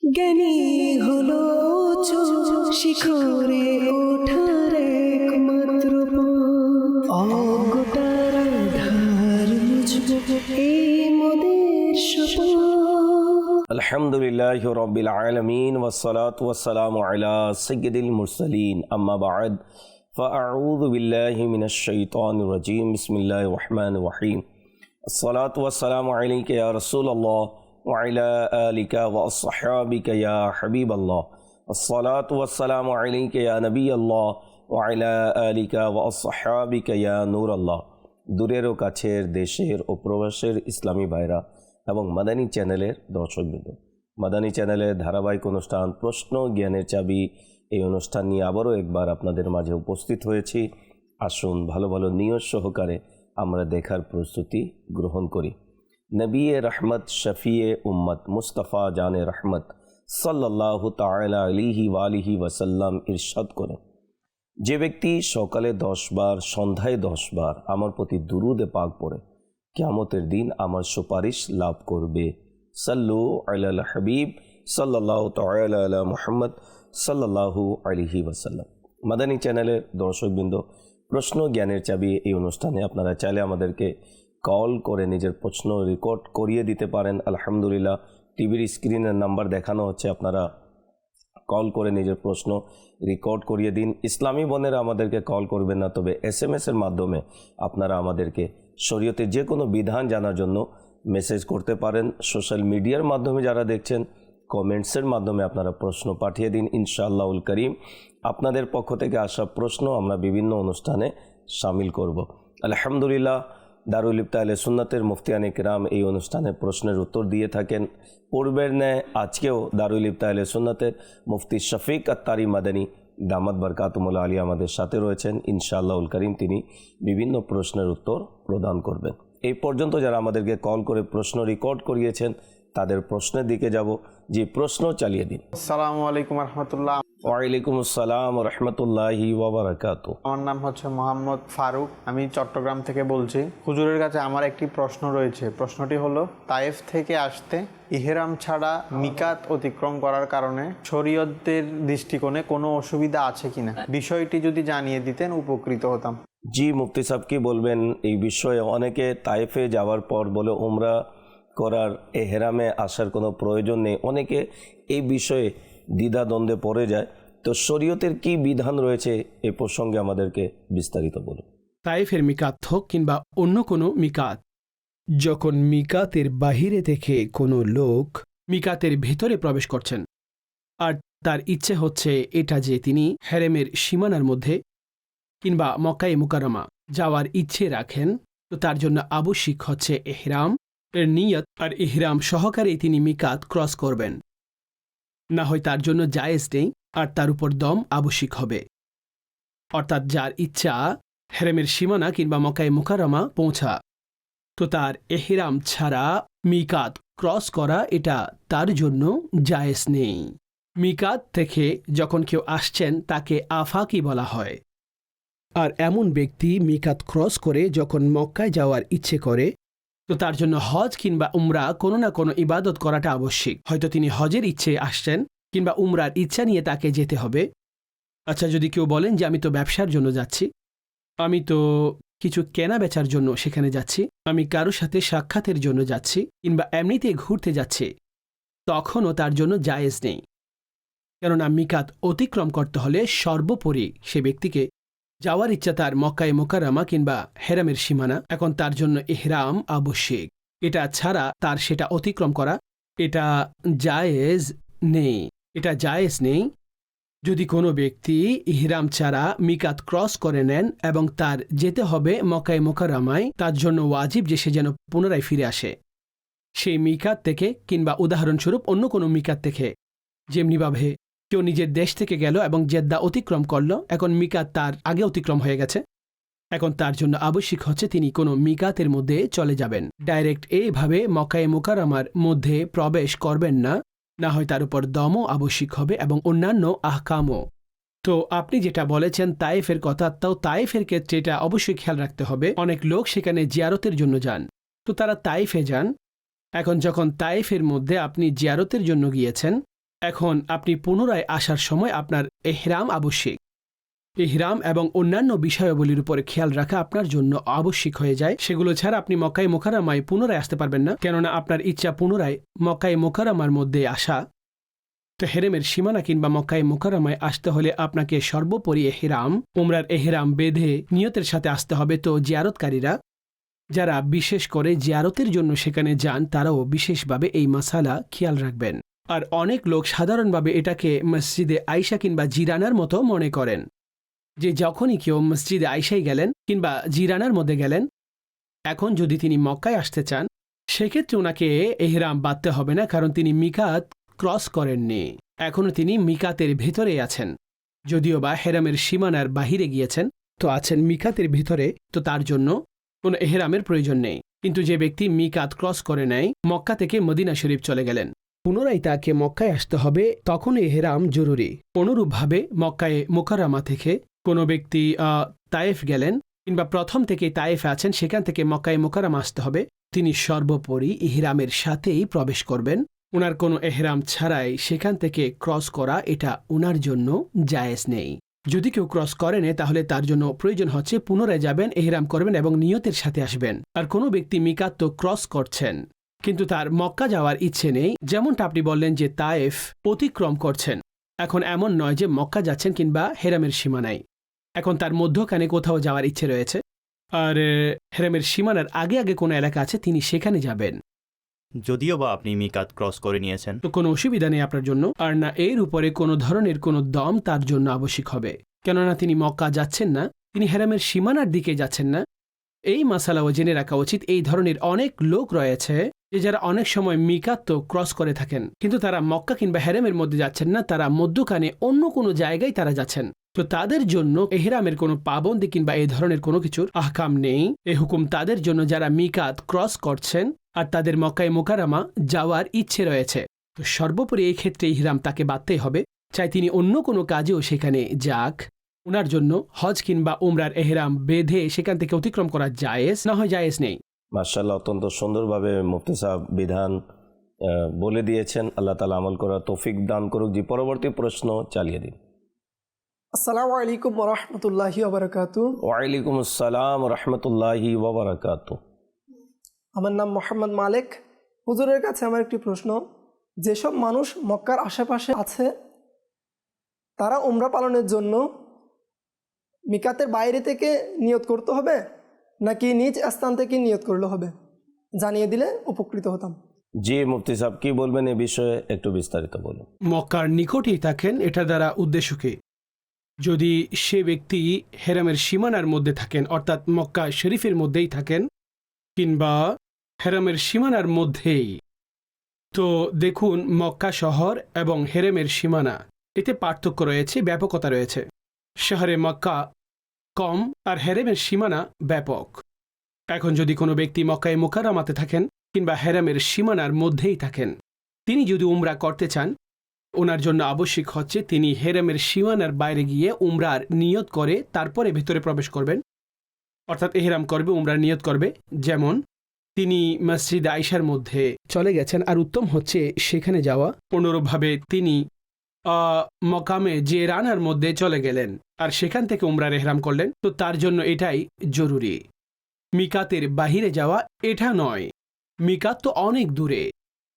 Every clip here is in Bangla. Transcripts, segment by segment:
জ্ঞানী হলো শিখরে ওঠার একমাত্র পথ। অজ্ঞতার আঁধার মুছবো এই মোদের শপথ। আলহামদুলিল্লাহি রাব্বিল আলামিন ওয়াসসালাতু ওয়াসসালামু আলা সাইয়্যিদিল মুরসালিন আম্মা বা'দ ফাআউযু বিল্লাহি মিনাশ শাইতানির রাজীম বিসমিল্লাহির রহমানির রহিম আসসালাতু ওয়াসসালামু আলাইকা ইয়া রাসূলুল্লাহ ওয়া আলা আলিকা ওয়া আসহাবিকা ইয়া হাবিবাল্লাহ আসসালাতু ওয়াসসালামু আলাইকা ইয়া নবিয়াল্লাহ ওয়া আলা আলিকা ওয়া আসহাবিকা ইয়া নূরাল্লাহ। দূরের ও কাছের, দেশের ও প্রবাসের ইসলামী ভাইরা এবং মাদানী চ্যানেলের দর্শকবৃন্দ, মাদানী চ্যানেলের ধারাবাহিক অনুষ্ঠান প্রশ্ন জ্ঞানের চাবি, এই অনুষ্ঠান নিয়ে আবারও একবার আপনাদের মাঝে উপস্থিত হয়েছি। আসুন ভালো ভালো নিয়ত সহকারে আমরা দেখার প্রস্তুতি গ্রহণ করি। নবিয়ে রহমত শফিয়ে উম্মত মুস্তাফা জানে রহমত সাল্লাল্লাহু তাআলা আলাইহি ওয়া আলিহি ওয়াসাল্লাম ইরশাদ করেন, যে ব্যক্তি সকালে 10 বার সন্ধ্যায় 10 বার আমার প্রতি দুরুদে পাক পড়ে কিয়ামতের দিন আমার সুপারিশ লাভ করবে। সাল্লু আলাল হাবিব সাল্লাল্লাহু তাআলা আলা মুহাম্মদ সাল্লাল্লাহু আলাইহি ওয়াসাল্লাম। মাদানী চ্যানেলের দর্শকবৃন্দ, প্রশ্ন জ্ঞানের চাবি এই অনুষ্ঠানে আপনারা চাইলে আমাদেরকে কল করে নিজের প্রশ্ন রেকর্ড করিয়ে দিতে পারেন। আলহামদুলিল্লাহ, টিভির স্ক্রিনের নাম্বার দেখানো হচ্ছে, আপনারা কল করে নিজের প্রশ্ন রেকর্ড করিয়ে দিন। ইসলামী বোনেরা আমাদেরকে কল করবেন না, তবে SMS-এর মাধ্যমে আপনারা আমাদেরকে শরীয়তের যে কোনো বিধান জানার জন্য মেসেজ করতে পারেন। সোশ্যাল মিডিয়ার মাধ্যমে যারা দেখছেন, কমেন্টসের মাধ্যমে আপনারা প্রশ্ন পাঠিয়ে দিন। ইনশাআল্লাহুল করিম আপনাদের পক্ষ থেকে আসা প্রশ্ন আমরা বিভিন্ন অনুষ্ঠানে শামিল করব। আলহামদুলিল্লাহ, দারুল ইফতা আহলে সুন্নাতের মুফতিয়ানে কিরাম এই অনুষ্ঠানে প্রশ্নের উত্তর দিয়ে থাকেন। পূর্বের ন্যায় আজকেও দারুল ইফতা আহলে সুন্নাতের মুফতি শফিক আত্তারি মাদানী দামাত বরকাতুমুল আলী আমাদের সাথে রয়েছেন। ইনশাআল্লাহুল করিম তিনি বিভিন্ন প্রশ্নের উত্তর প্রদান করবেন। এই পর্যন্ত যারা আমাদেরকে কল করে প্রশ্ন রেকর্ড করিয়েছেন তাদের প্রশ্নের দিকে যাব। যে প্রশ্ন চালিয়ে দিন। আসসালামু আলাইকুম রহমতুল্লাহ। ওয়ালাইকুম আসসালাম রাহমাতুল্লাহি ওয়া বারাকাতুহু। আমার নাম হচ্ছে মোহাম্মদ ফারুক, আমি চট্টগ্রাম থেকে বলছি। হুজুরের কাছে আমার একটি প্রশ্ন রয়েছে। প্রশ্নটি হলো, তায়েফ থেকে আসতে ইহরাম ছাড়া মিকাত অতিক্রম করার কারণে শরীয়তের দৃষ্টিকোণে কোনো অসুবিধা আছে কিনা, বিষয়টি যদি জানিয়ে দিতেন উপকৃত হতাম। জি, মুফতি সাহেব কি বলবেন এই বিষয়ে? অনেকে তায়েফে যাওয়ার পর বলে উমরা করার এহরামে আসার কোনো প্রয়োজন নেই, অনেকে এই বিষয়ে দ্বিধাদ্বন্দ্বে পড়ে যায়। তো শরীয়তের কি বিধান রয়েছে এ প্রসঙ্গে আমাদেরকে বিস্তারিত বলুন। তায়েফের মিকাত হোক কিংবা অন্য কোনো মিকাত, যখন মিকাতের বাহিরে থেকে কোনো লোক মিকাতের ভেতরে প্রবেশ করছেন আর তার ইচ্ছে হচ্ছে এটা যে তিনি হেরেমের সীমানার মধ্যে কিংবা মক্কায়ে মুকাররমা যাওয়ার ইচ্ছে রাখেন, তো তার জন্য আবশ্যিক হচ্ছে ইহরাম এর নিয়ত, আর ইহরাম সহকারে তিনি মিকাত ক্রস করবেন। না হয় তার জন্য জায়েজ নেই, আর তার উপর দম আবশ্যিক হবে। অর্থাৎ যার ইচ্ছা হেরেমের সীমানা কিংবা মক্কায়ে মুকাররমা পৌঁছা, তো তার ইহরাম ছাড়া মিকাত ক্রস করা এটা তার জন্য জায়েজ নেই। মিকাত থেকে যখন কেউ আসছেন তাকে আফাকি বলা হয়। আর এমন ব্যক্তি মিকাত ক্রস করে যখন মক্কায় যাওয়ার ইচ্ছে করে, তো তার জন্য হজ কিংবা উমরা কোনো না কোনো ইবাদত করাটা আবশ্যিক। হয়তো তিনি হজের ইচ্ছে আসছেন কিংবা উমরার ইচ্ছা নিয়ে তাকে যেতে হবে। আচ্ছা, যদি কেউ বলেন যে আমি তো ব্যবসার জন্য যাচ্ছি, আমি তো কিছু কেনা বেচার জন্য সেখানে যাচ্ছি, আমি কারোর সাথে সাক্ষাতের জন্য যাচ্ছি কিংবা এমনিতে ঘুরতে যাচ্ছি, তখনও তার জন্য জায়েজ নেই। কেননা মিকাত অতিক্রম করতে হলে সর্বোপরি সে ব্যক্তিকে যাওয়ার ইচ্ছা তার মক্কায়ে মুকাররমা কিংবা হেরামের সীমানা, এখন তার জন্য ইহরাম আবশ্যিক। এটা ছাড়া তার সেটা অতিক্রম করা এটা জায়েজ নেই, এটা জায়েজ নেই। যদি কোনো ব্যক্তি ইহরাম ছাড়া মিকাত ক্রস করে নেন এবং তার যেতে হবে মক্কায়ে মুকাররমায়, তার জন্য ওয়াজিব যে সে যেন পুনরায় ফিরে আসে সেই মিকাত থেকে, কিংবা উদাহরণস্বরূপ অন্য কোনো মিকাত থেকে। যেমনিভাবে কেউ নিজের দেশ থেকে গেল এবং জেদ্দা অতিক্রম করল, এখন মিকাত তার আগে অতিক্রম হয়ে গেছে, এখন তার জন্য আবশ্যিক হচ্ছে তিনি কোনো মিকাতের মধ্যে চলে যাবেন। ডাইরেক্ট এইভাবে মক্কায়ে মুকাররমার মধ্যে প্রবেশ করবেন না, না হয় তার উপর দমও আবশ্যিক হবে এবং অন্যান্য আহকামও। তো আপনি যেটা বলেছেন তায়েফের কথা, তাও তায়েফের ক্ষেত্রে এটা অবশ্যই খেয়াল রাখতে হবে। অনেক লোক সেখানে জিয়ারতের জন্য যান, তো তারা তায়েফে যান। এখন যখন তায়েফের মধ্যে আপনি জিয়ারতের জন্য গিয়েছেন, এখন আপনি পুনরায় আসার সময় আপনার এহরাম আবশ্যিক। ইহরাম এবং অন্যান্য বিষয়াবলীর উপর খেয়াল রাখা আপনার জন্য আবশ্যিক হয়ে যায়। সেগুলো ছাড়া আপনি মক্কায়ে মুকাররমায় পুনরায় আসতে পারবেন না, কেননা আপনার ইচ্ছা পুনরায় মক্কায়ে মুকাররমার মধ্যে আসা। তো হেরেমের সীমানা কিংবা মক্কায়ে মুকাররমায় আসতে হলে আপনাকে সর্বোপরি এহরাম, উমরার এহরাম বেঁধে নিয়তের সাথে আসতে হবে। তো জিয়ারতকারীরা যারা বিশেষ করে জিয়ারতের জন্য সেখানে যান তারাও বিশেষভাবে এই মাসালা খেয়াল রাখবেন। আর অনেক লোক সাধারণভাবে এটাকে মসজিদে আয়েশা কিংবা জিরানার মতো মনে করেন, যে যখনই কেউ মসজিদে আয়েশায় গেলেন কিংবা জিরানার মধ্যে গেলেন, এখন যদি তিনি মক্কায় আসতে চান সেক্ষেত্রে ওনাকে এহরাম বাঁধতে হবে না, কারণ তিনি মিকাত ক্রস করেননি। এখনও তিনি মিকাতের ভেতরে আছেন, যদিও বা হেরামের সীমানার বাহিরে গিয়েছেন, তো আছেন মিকাতের ভিতরে, তো তার জন্য কোনো এহরামের প্রয়োজন নেই। কিন্তু যে ব্যক্তি মিকাত ক্রস করে নেয়, মক্কা থেকে মদিনা শরীফ চলে গেলেন, পুনরায় তাকে মক্কায় আসতে হবে, তখন এহরাম জরুরি। অনুরূপভাবে মক্কায়ে মুকাররমা থেকে কোনো ব্যক্তি তায়েফ গেলেন কিংবা প্রথম থেকে তায়েফ আছেন, সেখান থেকে মক্কায়ে মুকাররমা আসতে হবে, তিনি সর্বোপরি ইহরামের সাথেই প্রবেশ করবেন। ওনার কোনো এহরাম ছাড়াই সেখান থেকে ক্রস করা এটা ওনার জন্য জায়েজ নেই। যদি কেউ ক্রস করে নেয় তাহলে তার জন্য প্রয়োজন হচ্ছে পুনরায় যাবেন, এহরাম করবেন এবং নিয়তের সাথে আসবেন। আর কোনো ব্যক্তি মিকাত তো ক্রস করছেন কিন্তু তার মক্কা যাওয়ার ইচ্ছে নেই, যেমনটা আপনি বললেন যে তায়েফ অতিক্রম করছেন, এখন এমন নয় যে মক্কা যাচ্ছেন কিংবা হেরামের সীমানায়, এখন তার মধ্যখানে কোথাও যাওয়ার ইচ্ছে রয়েছে, আর হেরামের সীমানার আগে আগে কোনো এলাকা আছে তিনি সেখানে যাবেন। যদিও বা আপনি মিকাত ক্রস করে নিয়েছেন, তো কোনো অসুবিধা নেই আপনার জন্য। আর না এর উপরে কোনো ধরনের কোনো দম তার জন্য আবশ্যক হবে, কেননা তিনি মক্কা যাচ্ছেন না, তিনি হেরামের সীমানার দিকে যাচ্ছেন না। এই মাসালাও জেনে রাখা উচিত। এই ধরনের অনেক লোক রয়েছে যে যারা অনেক সময় মিকাত তো ক্রস করে থাকেন, কিন্তু তারা মক্কা কিংবা হেরামের মধ্যে যাচ্ছেন না, তারা মধ্যখানে অন্য কোনো জায়গায় তারা যাচ্ছেন। তো তাদের জন্য এহরামের কোনো পাবন্দি কিংবা এই ধরনের কোনো কিছুর আহকাম নেই। এই হুকুম তাদের জন্য যারা মিকাত ক্রস করছেন আর তাদের মক্কায়ে মুকাররমা যাওয়ার ইচ্ছে রয়েছে। তো সর্বোপরি এই ক্ষেত্রে ইহরাম তাকে বাঁধতেই হবে, চাই তিনি অন্য কোনো কাজেও সেখানে যাক। ওনার জন্য হজ কিংবা উমরার এহরাম বেঁধে সেখান থেকে অতিক্রম করা জায়েজ না হয় জায়েজ নেই। মাশাআল্লাহ, অত্যন্ত সুন্দরভাবে মুফতি সাহেব বিধান বলে দিয়েছেন। আল্লাহ তাআলা আমল করার তৌফিক দান করুক। জি, পরবর্তী প্রশ্ন চালিয়ে দিন। আসসালামু আলাইকুম ওয়া রাহমাতুল্লাহি ওয়া বারাকাতুহু। ওয়ালাইকুম আসসালাম রাহমাতুল্লাহি ওয়া বারাকাতুহু। আমার নাম মোহাম্মদ মালিক। হুজুরের কাছে আমার একটি প্রশ্ন, যেসব মানুষ মক্কার আশেপাশে আছে তারা উমরা পালনের জন্য মিকাতের বাইরে থেকে নিয়ত করতে হবে নাকি নিজ স্থান থেকে নিয়ত করলে হবে? জানিয়ে দিলে উপকৃত হতাম। জি মুফতি সাহেব, কি বলবেন এ বিষয়ে একটু বিস্তারিত বলুন। মক্কার নিকটেই থাকেন, এটা দ্বারা উদ্দেশ্য কি? যদি সে ব্যক্তি হেরামের সীমানার মধ্যে থাকেন, অর্থাৎ মক্কা শরীফের মধ্যেই থাকেন কিংবা হেরামের সীমানার মধ্যেই, তো দেখুন মক্কা শহর এবং হেরেমের সীমানা এতে পার্থক্য রয়েছে, ব্যাপকতা রয়েছে। শহরে মক্কা কম আর হেরেমের সীমানা ব্যাপক। এখন যদি কোনো ব্যক্তি মক্কায়ে মুকাররমাতে থাকেন কিংবা হেরামের সীমানার মধ্যেই থাকেন, তিনি যদি উমরা করতে চান, ওনার জন্য আবশ্যক হচ্ছে তিনি হেরামের সীমানার বাইরে গিয়ে উমরার নিয়ত করে তারপরে ভেতরে প্রবেশ করবেন, অর্থাৎ এহরাম করবে, উমরার নিয়ত করবে। যেমন তিনি মসজিদ আয়েশার মধ্যে চলে গেছেন আর উত্তম হচ্ছে সেখানে যাওয়া। অনুরূপভাবে তিনি মকামে যে রানার মধ্যে চলে গেলেন আর সেখান থেকে উমরার এহরাম করলেন, তো তার জন্য এটাই জরুরি। মিকাতের বাহিরে যাওয়া এটা নয়, মিকাত তো অনেক দূরে।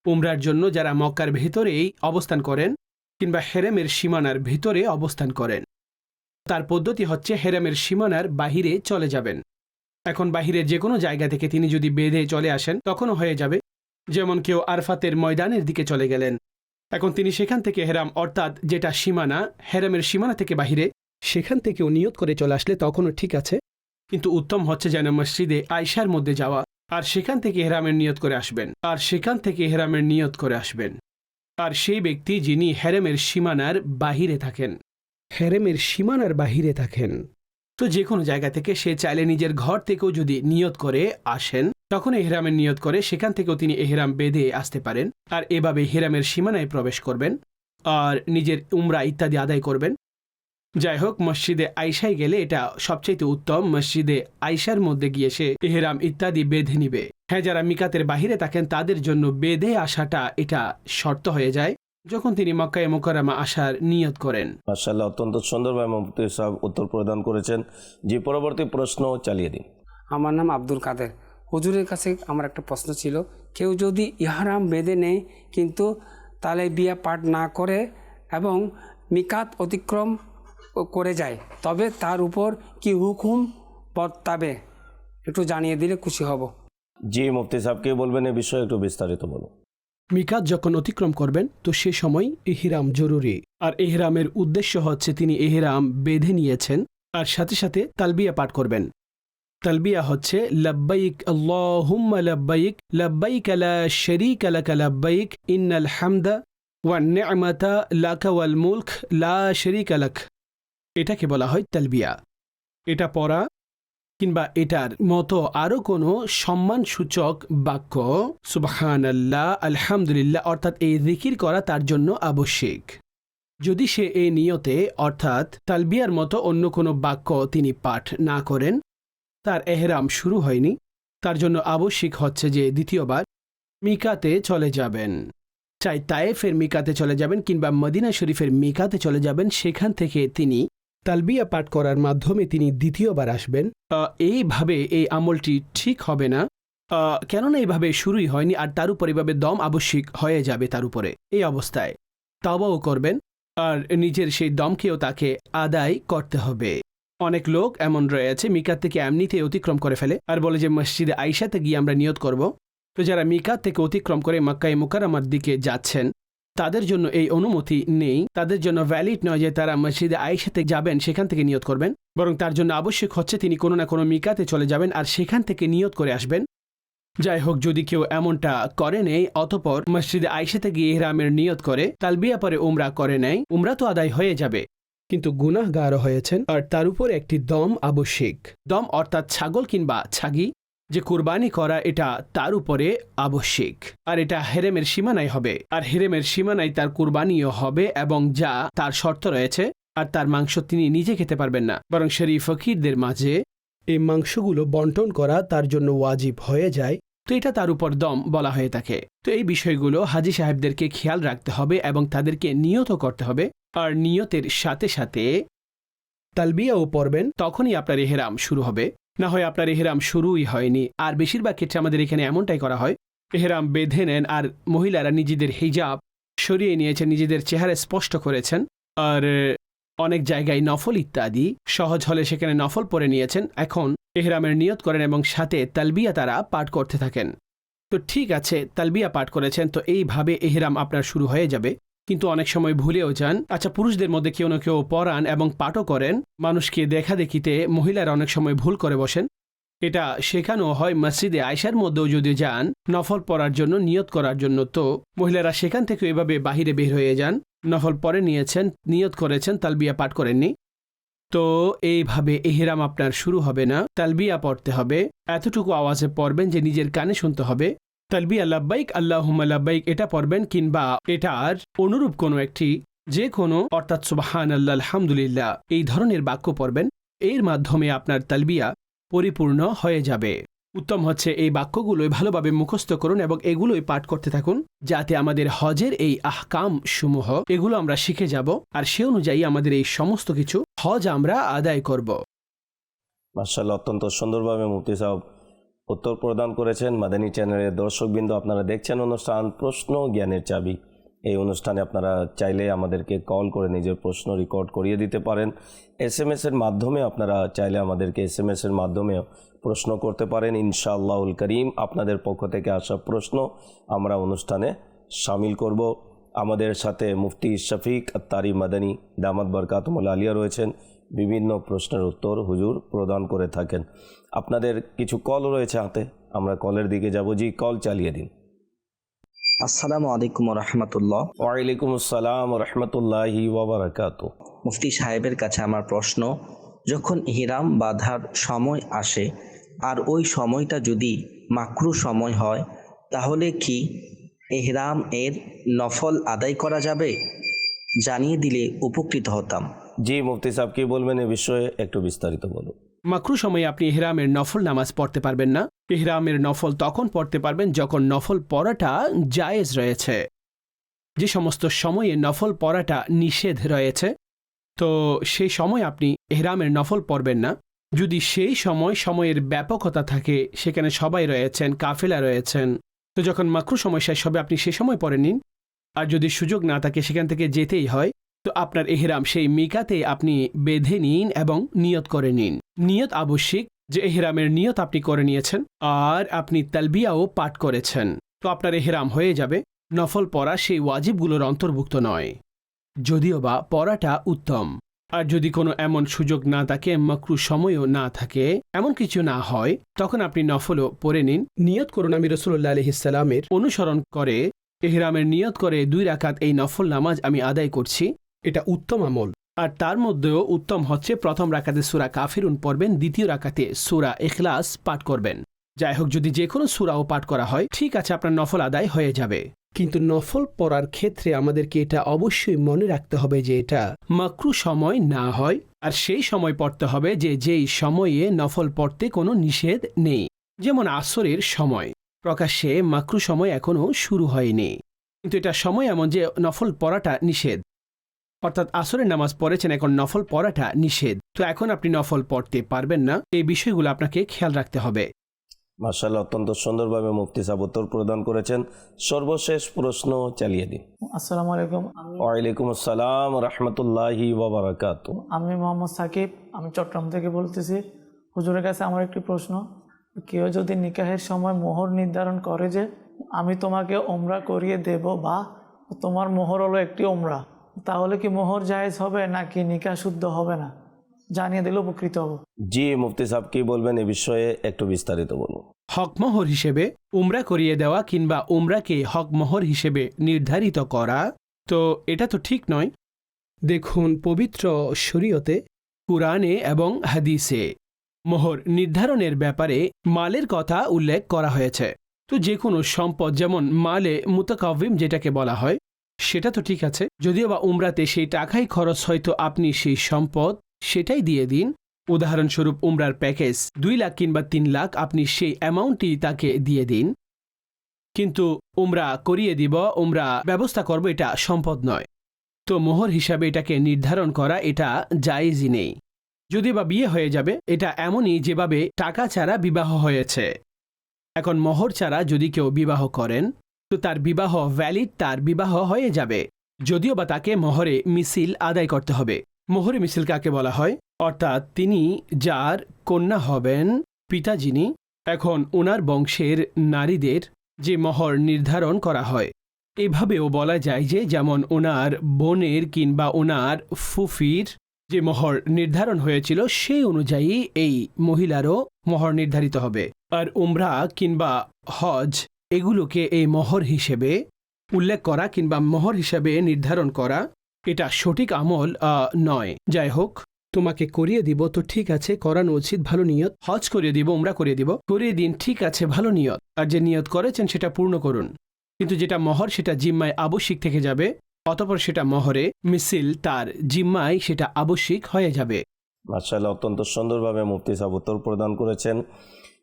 উমরার জন্য যারা মক্কার ভেতরেই অবস্থান করেন কিংবা হেরেমের সীমানার ভেতরে অবস্থান করেন, তার পদ্ধতি হচ্ছে হেরেমের সীমানার বাহিরে চলে যাবেন। এখন বাহিরের যে কোনো জায়গা থেকে তিনি যদি বেঁধে চলে আসেন তখনও হয়ে যাবে। যেমন কেউ আরফাতের ময়দানের দিকে চলে গেলেন, এখন তিনি সেখান থেকে হেরাম, অর্থাৎ যেটা সীমানা হেরামের সীমানা থেকে বাহিরে, সেখান থেকেও নিয়ত করে চলে আসলে তখনও ঠিক আছে। কিন্তু উত্তম হচ্ছে যেন মসজিদে আয়েশার মধ্যে যাওয়া আর সেখান থেকে হেরামের নিয়ত করে আসবেন, আর সেখান থেকে হেরামের নিয়ত করে আসবেন। আর সেই ব্যক্তি যিনি হেরেমের সীমানার বাহিরে থাকেন, হেরেমের সীমানার বাহিরে থাকেন, তো যে কোনো জায়গা থেকে সে চাইলে নিজের ঘর থেকেও যদি নিয়ত করে আসেন, তখন এহরামের নিয়ত করে সেখান থেকেও তিনি এহরাম বেঁধে আসতে পারেন আর এভাবে হেরামের সীমানায় প্রবেশ করবেন আর নিজের উমরা ইত্যাদি আদায় করবেন। যাই হোক, মসজিদে আয়েশায় গেলে এটা সবচাইতে উত্তম, মসজিদে আয়েশার মধ্যে গিয়ে সে এহরাম ইত্যাদি বেঁধে নিবে। হ্যাঁ, যারা মিকাতের বাহিরে থাকেন তাদের জন্য বেঁধে আসাটা এটা শর্ত হয়ে যায়, যখন তিনি মক্কায়ে মুকাররমা আসার নিয়ত করেন। মাশাআল্লাহ, অত্যন্ত সুন্দরভাবে মুফতি সাহেব উত্তর প্রদান করেছেন। যে পরবর্তী প্রশ্ন চালিয়ে দিন। আমার নাম আব্দুল কাদের। হুজুরের কাছে আমার একটা প্রশ্ন ছিল, কেউ যদি ইহরাম বেঁধে নেয় কিন্তু তালবিয়া পাঠ না করে এবং মিকাত অতিক্রম করে যায়, তবে তার উপর কি হুকুম বর্তাবে? একটু জানিয়ে দিলে খুশি হব। জি, মুফতি সাহেবকে বলবেন এ বিষয়ে একটু বিস্তারিত বলুন। মিকাত যখন অতিক্রম করবেন তো সে সময় ইহরাম জরুরি। আর ইহরামের উদ্দেশ্য হচ্ছে তিনি ইহরাম বেঁধে নিয়েছেন আর সাথে সাথে তালবিয়া পাঠ করবেন। তালবিয়া হচ্ছে লব্বাইক আল্লাহুম্মা লব্বাইক লব্বাইক লা শারীকা লাকা লব্বাইক ইন্নাল হামদা ওয়ান নি'মাতা লাকা ওয়াল মুলক লা শারীকা লাক। এটাকে বলা হয় তালবিয়া। এটা পড়া কিংবা এটার মতো আরও কোনো সম্মানসূচক বাক্য সুবহানাল্লাহ, আলহামদুলিল্লাহ অর্থাৎ এই জিকির করা তার জন্য আবশ্যিক। যদি সে এই নিয়তে অর্থাৎ তালবিয়ার মতো অন্য কোনো বাক্য তিনি পাঠ না করেন, তার এহরাম শুরু হয়নি। তার জন্য আবশ্যিক হচ্ছে যে দ্বিতীয়বার মিকাতে চলে যাবেন। চাই তায়েফের মিকাতে চলে যাবেন কিংবা মদিনা শরীফের মিকাতে চলে যাবেন, সেখান থেকে তিনি তালবিয়া পাঠ করার মাধ্যমে তিনি দ্বিতীয়বার আসবেন। এইভাবে এই আমলটি ঠিক হবে না, কেননা এইভাবে শুরুই হয়নি। আর তার উপর এইভাবে দম আবশ্যিক হয়ে যাবে তার উপরে। এই অবস্থায় তাওবাও করবেন আর নিজের সেই দমকেও তাকে আদায় করতে হবে। অনেক লোক এমন রয়েছে মিকাত থেকে এমনিতে অতিক্রম করে ফেলে আর বলে যে মসজিদে আয়েশাতে গিয়ে আমরা নিয়ত করব। তো যারা মিকাত থেকে অতিক্রম করে মক্কায়ে মুকাররমার দিকে যাচ্ছেন তাদের জন্য এই অনুমতি নেই, তাদের জন্য ভ্যালিড নয় যে তারা মসজিদে আয়েশাতে যাবেন সেখান থেকে নিয়ত করবেন, বরং তার জন্য আবশ্যক হচ্ছে তিনি কোনো না কোনো মিকাতে চলে যাবেন আর সেখান থেকে নিয়ত করে আসবেন। যাই হোক, যদি কেউ এমনটা করে নেই অতপর মসজিদে আয়েশাতে গিয়ে ইহরামের নিয়ত করে তালবিয়া পরে উমরা করে নেয়, উমরা তো আদায় হয়ে যাবে কিন্তু গুনাহগার হয়েছেন আর তার উপর একটি দম আবশ্যিক। দম অর্থাৎ ছাগল কিংবা ছাগি যে কুরবানি করা, এটা তার উপরে আবশ্যিক। আর এটা হেরেমের সীমানায় হবে আর হেরেমের সীমানায় তার কুরবানিও হবে এবং যা তার শর্ত রয়েছে। আর তার মাংস তিনি নিজে খেতে পারবেন না, বরং শরীফ ফকিরদের মাঝে এই মাংসগুলো বন্টন করা তার জন্য ওয়াজিব হয়ে যায়। তো এটা তার উপর দম বলা হয়ে থাকে। তো এই বিষয়গুলো হাজী সাহেবদেরকে খেয়াল রাখতে হবে এবং তাদেরকে নিয়ত করতে হবে। আর নিয়তের সাথে সাথে তালবিয়াও পড়বেন, তখনই আপনার ইহরাম শুরু হবে। না হয় আপনার ইহরাম শুরুই হয়নি। আর বেশিরভাগ ক্ষেত্রে আমাদের এখানে এমনটাই করা হয়, ইহরাম বেঁধে নেন আর মহিলারা নিজেদের হিজাব সরিয়ে নিয়েছেন, নিজেদের চেহারা স্পষ্ট করেছেন আর অনেক জায়গায় নফল ইত্যাদি সহজ হলে সেখানে নফল পরে নিয়েছেন। এখন ইহরামের নিয়ত করেন এবং সাথে তালবিয়া তারা পাঠ করতে থাকেন। তো ঠিক আছে, তালবিয়া পাঠ করেছেন, তো এইভাবে ইহরাম আপনার শুরু হয়ে যাবে। কিন্তু অনেক সময় ভুলেও যান। আচ্ছা, পুরুষদের মধ্যে কেউ না কেউ পড়ান এবং পাঠও করেন, মানুষকে দেখা দেখিতে মহিলারা অনেক সময় ভুল করে বসেন। এটা শেখানো হয় মসজিদে আয়েশার মধ্যেও যদি যান নফল পড়ার জন্য নিয়ত করার জন্য, তো মহিলারা সেখান থেকে এভাবে বাহিরে বের হয়ে যান, নফল পরে নিয়েছেন, নিয়ত করেছেন, তালবিয়া পাঠ করেননি। তো এইভাবে ইহরাম আপনার শুরু হবে না। তালবিয়া পড়তে হবে, এতটুকু আওয়াজে পড়বেন যে নিজের কানে শুনতে হবে। তালবিয়া লাব্বাইক আল্লাহুম্মা লাব্বাইক এটা পড়বেন কিংবা এটার অনুরূপ কোনো একটি যে কোনো অর্থাৎ সুবহানাল্লাহ, আলহামদুলিল্লাহ এই ধরনের বাক্য পড়বেন। এর মাধ্যমে আপনার তালবিয়া পরিপূর্ণ হয়ে যাবে। উত্তম হচ্ছে এই বাক্যগুলোই ভালোভাবে মুখস্থ করুন এবং এগুলোই পাঠ করতে থাকুন, যাতে আমাদের হজের এই আহকাম সমূহ এগুলো আমরা শিখে যাব আর সে অনুযায়ী আমাদের এই সমস্ত কিছু হজ আমরা আদায় করব। মাশাআল্লাহ, অত্যন্ত সুন্দরভাবে মুফতি সাহেব উত্তর প্রদান করেছেন। মাদানী চ্যানেলের দর্শকবৃন্দ, আপনারা দেখছেন অনুষ্ঠান প্রশ্ন জ্ঞানের চাবি। এই অনুষ্ঠানে আপনারা চাইলে আমাদেরকে কল করে নিজের প্রশ্ন রেকর্ড করিয়ে দিতে পারেন। এসএমএসের মাধ্যমে আপনারা চাইলে আমাদেরকে এসএমএসের মাধ্যমেও প্রশ্ন করতে পারেন। ইনশাআল্লাহুল করিম আপনাদের পক্ষ থেকে আসা প্রশ্ন আমরা অনুষ্ঠানে শামিল করব। আমাদের সাথে মুফতি শফিক আত্তারি মাদানী দামাত বরকাতুল আলিয়া রয়েছেন, বিভিন্ন প্রশ্নের উত্তর হুজুর প্রদান করে থাকেন। আপনাদের কিছু কল রয়েছে হাতে, আমরা কলের দিকে যাব। জি, কল চালিয়ে দিন। আসসালামু আলাইকুম রহমতুল্লাহ। ওয়ালাইকুম আসসালাম রহমতুল্লাহি ওয়া বারাকাতুহু। মুফতি সাহেবের কাছে আমার প্রশ্ন, যখন ইহরাম বাঁধার সময় আসে আর ওই সময়টা যদি মাকরু সময় হয়, তাহলে কি ইহরাম এর নফল আদায় করা যাবে? জানিয়ে দিলে উপকৃত হতাম। জি, মুফতি সাহেব কি বলবেন এ বিষয়ে একটু বিস্তারিত বলুন। মাকরু সময়ে আপনি ইহরামের নফল নামাজ পড়তে পারবেন না। ইহরামের নফল তখন পড়তে পারবেন যখন নফল পড়াটা জায়েজ রয়েছে। যে সমস্ত সময়ে নফল পড়াটা নিষেধ রয়েছে, তো সেই সময় আপনি এহরামের নফল পড়বেন না। যদি সেই সময়ের ব্যাপকতা থাকে, সেখানে সবাই রয়েছেন, কাফেলা রয়েছেন, তো যখন মাকরু সময় শেষ হবে আপনি সে সময় পড়ে নিন। আর যদি সুযোগ না থাকে, সেখান থেকে যেতেই হয়, তো আপনার এহরাম সেই মিকাতে আপনি বেঁধে নিন এবং নিয়ত করে নিন। নিয়ত আবশ্যিক, যে এহরামের নিয়ত আপনি করে নিয়েছেন আর আপনি তালবিয়াও পাঠ করেছেন, তো আপনার এহরাম হয়ে যাবে। নফল পড়া সেই ওয়াজিবগুলোর অন্তর্ভুক্ত নয়, যদিও বা পড়াটা উত্তম। আর যদি কোনো এমন সুযোগ না থাকে, মাকরু সময়ও না থাকে, এমন কিছু না হয়, তখন আপনি নফলও পড়ে নিন। নিয়ত করুন আমি রাসূলুল্লাহ আলাইহিস সালামের অনুসরণ করে এহরামের নিয়ত করে 2 রাকাত এই নফল নামাজ আমি আদায় করছি, এটা উত্তম আমল। আর তার মধ্যেও উত্তম হচ্ছে প্রথম রাকাতে সূরা কাফিরুন পড়বেন, দ্বিতীয় রাকাতে সূরা ইখলাস পাঠ করবেন। যাই হোক, যদি যে কোনো সূরাও পাঠ করা হয়, ঠিক আছে, আপনার নফল আদায় হয়ে যাবে। কিন্তু নফল পড়ার ক্ষেত্রে আমাদেরকে এটা অবশ্যই মনে রাখতে হবে যে এটা মাকরু সময় না হয়, আর সেই সময় পড়তে হবে যেই সময়ে নফল পড়তে কোনো নিষেধ নেই। যেমন আসরের সময়, প্রকাশ্যে মাকরু সময় এখনও শুরু হয়নি, কিন্তু এটা সময় এমন যে নফল পড়াটা নিষেধ, অর্থাৎ আসরের নামাজ পড়েছেন, এখন নফল পড়াটা নিষেধ, তো এখন আপনি নফল পড়তে পারবেন না। এই বিষয়গুলো আপনাকে খেয়াল রাখতে হবে। মাশাআল্লাহ, অত্যন্ত সুন্দরভাবে মুফতি সাহেব উত্তর প্রদান করেছেন। সর্বশেষ প্রশ্ন চালিয়ে দিন। আসসালামু আলাইকুম। ওয়ালাইকুম আসসালাম রাহমাতুল্লাহি ওয়া বারাকাতুহু। আমি মোহাম্মদ সাকিব, আমি চট্টগ্রাম থেকে বলতেছি। হুজুরের কাছে আমার একটি প্রশ্ন, কেউ যদি নিকাহের সময় মোহর নির্ধারণ করে যে আমি তোমাকে ওমরা করিয়ে দেব, বা তোমার মোহর হলো একটি ওমরা, তাহলে কি মোহর জায়েজ হবে নাকি নিকাহ শুদ্ধ হবে না? জানিয়ে দিলে উপকৃত হব। জি, মুফতি সাহেব কি বলবেন এ বিষয়ে একটু বিস্তারিত বলুন। হকমোহর হিসেবে উমরা করিয়ে দেওয়া কিংবা উমরাকে হকমোহর হিসেবে নির্ধারিত করা, তো এটা তো ঠিক নয়। দেখুন, পবিত্র শরীয়তে, কুরআনে এবং হাদিসে মোহর নির্ধারণের ব্যাপারে মালের কথা উল্লেখ করা হয়েছে। তো যে কোনো সম্পদ, যেমন মালে মুতাকাওয়িম যেটাকে বলা হয়, সেটা তো ঠিক আছে, যদিও বা উমরাতে সেই টাকাই খরচ হয়, তো আপনি সেই সম্পদ সেটাই দিয়ে দিন। উদাহরণস্বরূপ উমরার প্যাকেজ 2 লাখ কিংবা 3 লাখ, আপনি সেই অ্যামাউন্টই তাকে দিয়ে দিন। কিন্তু উমরা করিয়ে দিব, উমরা ব্যবস্থা করব, এটা সম্পদ নয়। তো মোহর হিসাবে এটাকে নির্ধারণ করা এটা জায়েজই নেই। যদি বা বিয়ে হয়ে যাবে, এটা এমনই যেভাবে টাকা ছাড়া বিবাহ হয়েছে। এখন মোহর ছাড়া যদি কেউ বিবাহ করেন, তো তার বিবাহ ভ্যালিড, তার বিবাহ হয়ে যাবে, যদিও বা তাকে মোহরে মিছিল আদায় করতে হবে। মোহরে মিছিল কাকে বলা হয়? অর্থাৎ তিনি যার কন্যা হবেন, পিতা যিনি, এখন ওনার বংশের নারীদের যে মোহর নির্ধারণ করা হয়, এভাবেও বলা যায় যে যেমন ওনার বোনের কিংবা ওনার ফুফির যে মোহর নির্ধারণ হয়েছিল, সেই অনুযায়ী এই মহিলারও মোহর নির্ধারিত হবে। আর উমরা কিংবা হজ, এগুলোকে এই মোহর হিসেবে উল্লেখ করা কিংবা মোহর হিসেবে নির্ধারণ করা, এটা সঠিক আমল নয়। যাই হোক, তোমাকে করিয়ে দিব, তো ঠিক আছে, করানো উচিত, ভালো নিয়ত। হজ করিয়ে দিব, উমরা করিয়ে দিব, করিয়ে দিন, ঠিক আছে, ভালো নিয়ত। আর যে নিয়ত করেছেন সেটা পূর্ণ করুন। কিন্তু যেটা মোহর, সেটা জিম্মায় আবশ্যিক থেকে যাবে, অতঃপর সেটা মোহরে মিছিল তার জিম্মায় সেটা আবশ্যিক হয়ে যাবে। মাশাআল্লাহ, অত্যন্ত সুন্দরভাবে মুফতি সাহেব উত্তর প্রদান করেছেন।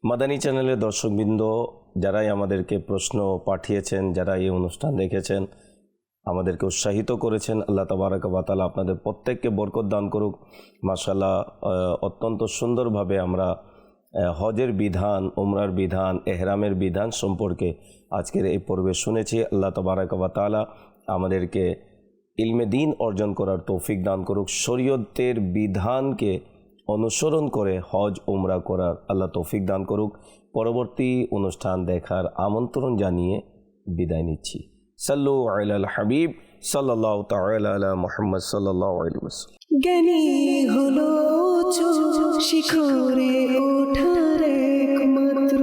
মাদানী চ্যানেলের দর্শকবৃন্দ, যারাই আমাদেরকে প্রশ্ন পাঠিয়েছেন, যারা এই অনুষ্ঠান দেখেছেন, আমাদেরকে উৎসাহিত করেছেন, আল্লাহ তাবারক ওয়া তাআলা আপনাদের প্রত্যেককে বরকত দান করুক। মাশাআল্লাহ, অত্যন্ত সুন্দরভাবে আমরা হজের বিধান, উমরার বিধান, এহরামের বিধান সম্পর্কে আজকের এই পর্বে শুনেছি। আল্লাহ তাবারক ওয়া তাআলা আমাদেরকে ইলমে দ্বীন অর্জন করার তৌফিক দান করুক, শরীয়তের বিধানকে অনুসরণ করে হজ উমরা করার আল্লাহ তৌফিক দান করুক। পরবর্তী অনুষ্ঠান দেখার আমন্ত্রণ জানিয়ে বিদায় নিচ্ছি। সাল্লু আলাল হাবিব সাল্লাল্লাহু তাআলা আলা মুহাম্মদ সাল্লাল্লাহু আলাইহি ওয়াসাল্লাম। জ্ঞানী হলো শিখরে ওঠার একমাত্র